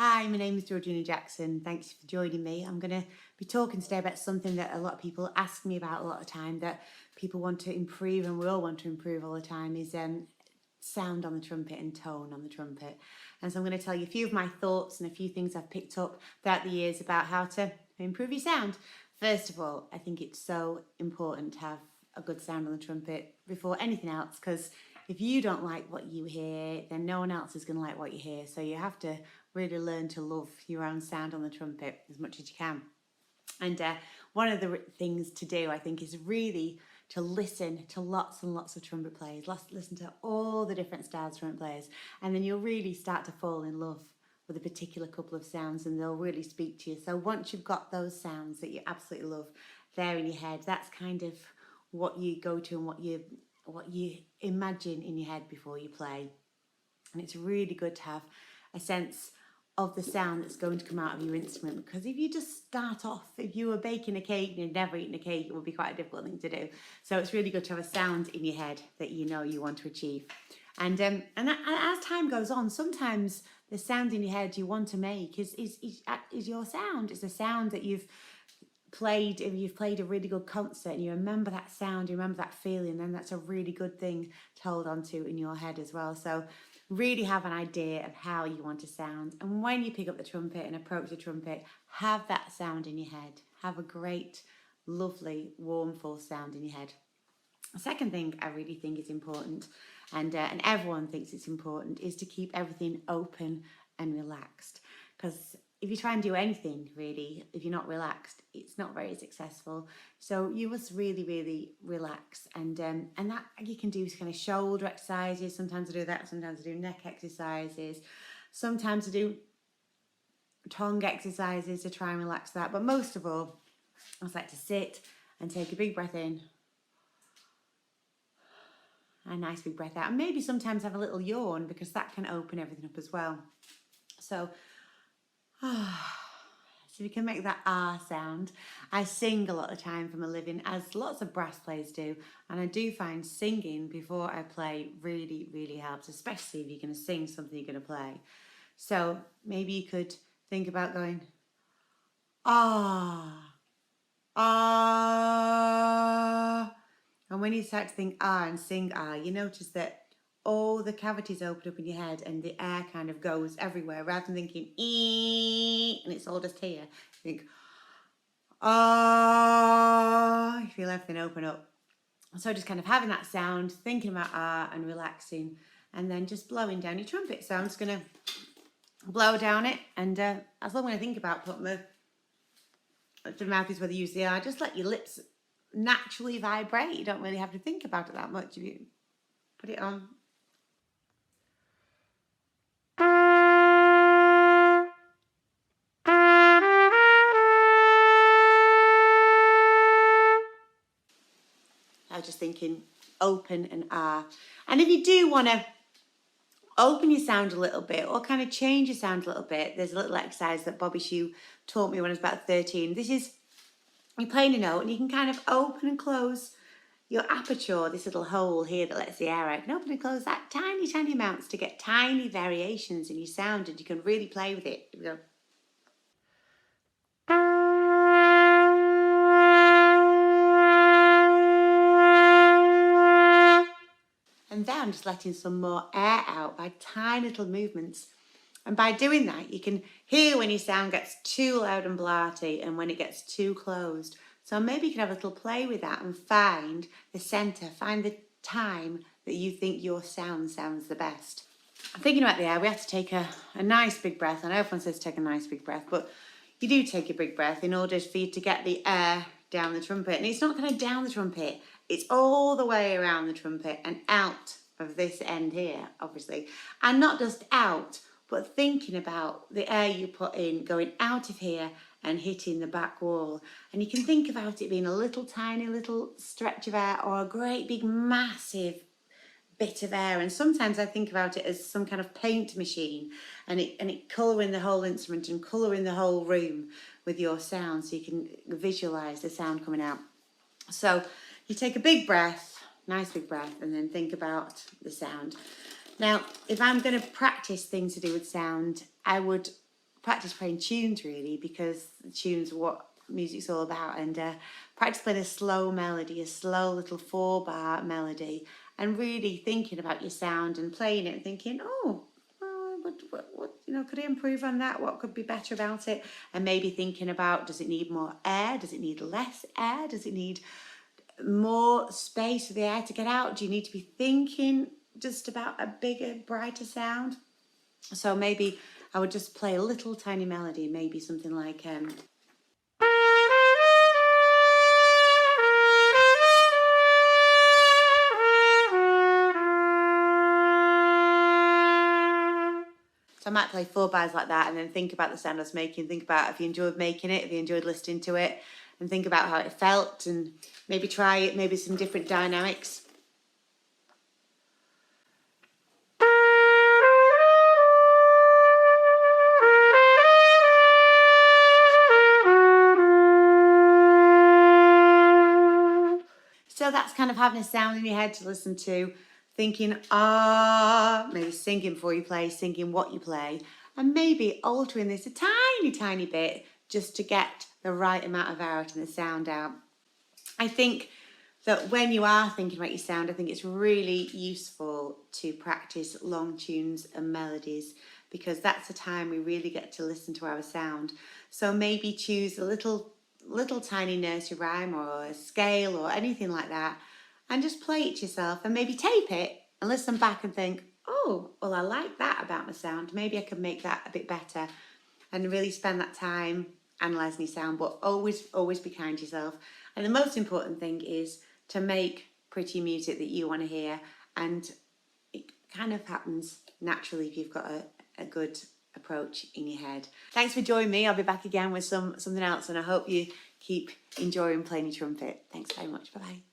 Hi, my name is Georgina Jackson. Thanks for joining me. I'm going to be talking today about something that a lot of people ask me about a lot of time, that people want to improve, and we all want to improve all the time, is sound on the trumpet and tone on the trumpet. And so I'm going to tell you a few of my thoughts and a few things I've picked up throughout the years about how to improve your sound. First of all, I think it's so important to have a good sound on the trumpet before anything else, because if you don't like what you hear, then no one else is going to like what you hear. So you have to really learn to love your own sound on the trumpet as much as you can. And one of the things to do, I think, is really to listen to lots and lots of trumpet players. Listen to all the different styles of trumpet players. And then you'll really start to fall in love with a particular couple of sounds, and they'll really speak to you. So once you've got those sounds that you absolutely love there in your head, that's kind of what you go to and what you imagine in your head before you play. And it's really good to have a sense of the sound that's going to come out of your instrument, because if you just start off, if you were baking a cake and you'd never eaten a cake, it would be quite a difficult thing to do. So it's really good to have a sound in your head that you know you want to achieve. And as time goes on, sometimes the sound in your head you want to make is your sound. It's a sound that you've played. If you've played a really good concert and you remember that sound, you remember that feeling, then that's a really good thing to hold on to in your head as well. So really have an idea of how you want to sound, and when you pick up the trumpet and approach the trumpet, have that sound in your head. Have a great, lovely, warm, full sound in your head. The second thing I really think is important, and everyone thinks it's important, is to keep everything open and relaxed. Because if you try and do anything, really, if you're not relaxed, it's not very successful. So you must really, really relax. And that you can do kind of shoulder exercises. Sometimes I do that. Sometimes I do neck exercises. Sometimes I do tongue exercises to try and relax that. But most of all, I just like to sit and take a big breath in, a nice big breath out, and maybe sometimes have a little yawn, because that can open everything up as well. So so we can make that R sound. I sing a lot of time for my living, as lots of brass players do, and I do find singing before I play really, really helps, especially if you're going to sing something you're going to play. So maybe you could think about going ah, ah, and when you start to think ah and sing ah, you notice that all the cavities open up in your head and the air kind of goes everywhere, rather than thinking ee and it's all just here. You think ah, you feel everything open up. So just kind of having that sound, thinking about ah and relaxing, and then just blowing down your trumpet. So I'm just going to blow down it, and as long as I think about putting my the mouth is whether you use the ah, just let your lips naturally vibrate. You don't really have to think about it that much if you put it on. I was just thinking open and ah. And if you do want to open your sound a little bit or kind of change your sound a little bit, there's a little exercise that Bobby Shue taught me when I was about 13. This is, you're playing a note and you can kind of open and close your aperture, this little hole here that lets the air out. You can open and close that tiny, tiny amounts to get tiny variations in your sound, and you can really play with it. You go. And then just letting some more air out by tiny little movements. And by doing that, you can hear when your sound gets too loud and blarty and when it gets too closed. So maybe you can have a little play with that and find the centre, find the time that you think your sound sounds the best. Thinking about the air, we have to take a nice big breath. I know everyone says take a nice big breath, but you do take a big breath in order for you to get the air down the trumpet. And it's not kind of down the trumpet, it's all the way around the trumpet and out of this end here, obviously. And not just out, but thinking about the air you put in going out of here and hitting the back wall. And you can think about it being a little tiny little stretch of air or a great big massive bit of air. And sometimes I think about it as some kind of paint machine, and it colouring the whole instrument and colouring the whole room with your sound, so you can visualise the sound coming out. So you take a big breath, nice big breath, and then think about the sound. Now, if I'm going to practice things to do with sound, I would practice playing tunes really, because tunes are what music's all about, and practice playing a slow melody, a slow little 4-bar melody, and really thinking about your sound and playing it and thinking, oh, what could I improve on that? What could be better about it? And maybe thinking about, does it need more air? Does it need less air? Does it need more space for the air to get out? Do you need to be thinking just about a bigger, brighter sound? So maybe I would just play a little tiny melody, maybe something like so I might play 4 bars like that, and then think about the sound I was making, think about if you enjoyed making it, if you enjoyed listening to it, and think about how it felt, and maybe try it, maybe some different dynamics. So that's kind of having a sound in your head to listen to, thinking, maybe singing before you play, singing what you play, and maybe altering this a tiny, tiny bit just to get the right amount of air out and the sound out. I think that when you are thinking about your sound, I think it's really useful to practice long tunes and melodies, because that's the time we really get to listen to our sound. So maybe choose a little tiny nursery rhyme or a scale or anything like that, and just play it yourself, and maybe tape it and listen back and think, oh, well, I like that about my sound. Maybe I could make that a bit better, and really spend that time analysing your sound, but always be kind to yourself. And the most important thing is to make pretty music that you want to hear, and it kind of happens naturally if you've got a good approach in your head. Thanks for joining me. I'll be back again with something else, and I hope you keep enjoying playing your trumpet. Thanks very much. Bye-bye.